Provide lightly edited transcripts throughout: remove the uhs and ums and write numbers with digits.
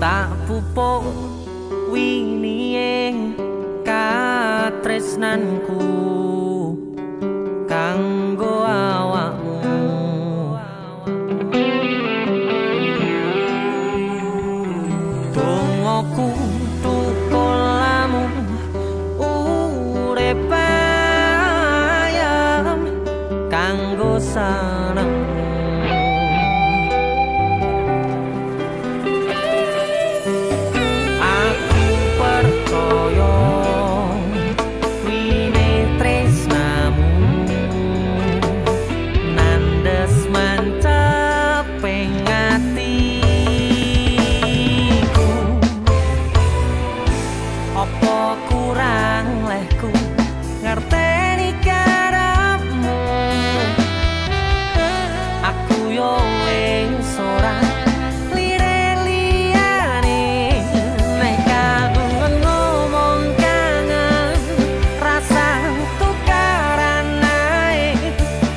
tak pupuk winihe katresnanku kanggo awakmu. Dongoku tukulamu urip ayam kanggo senengmu. Apa kurang lehku ngerteni karepmu, aku yo wis ora lirik liyane nek kangen ngomong kangen rasa tukaran ae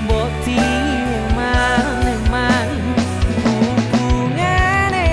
mbok diman-man hubungane.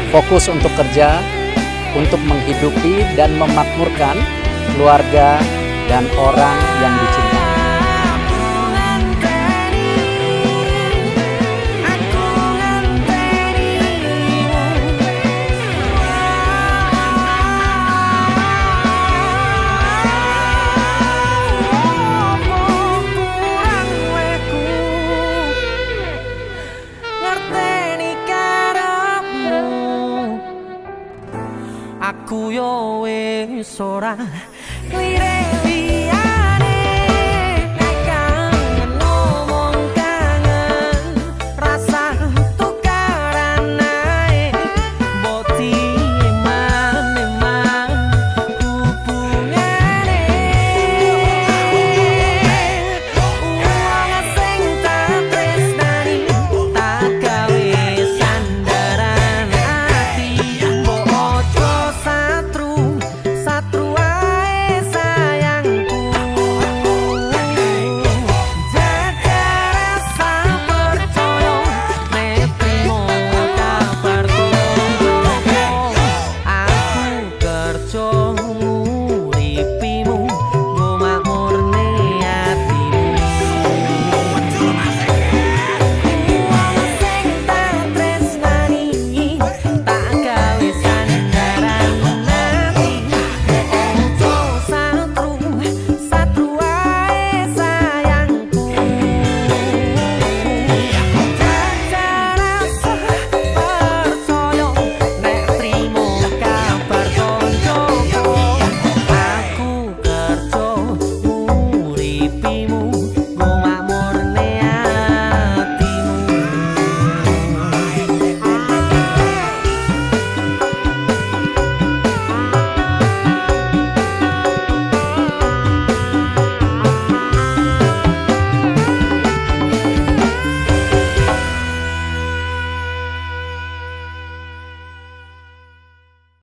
Fokus untuk kerja, untuk menghidupi dan memakmurkan keluarga dan orang yang dicintai. Aku yo wis ora lirik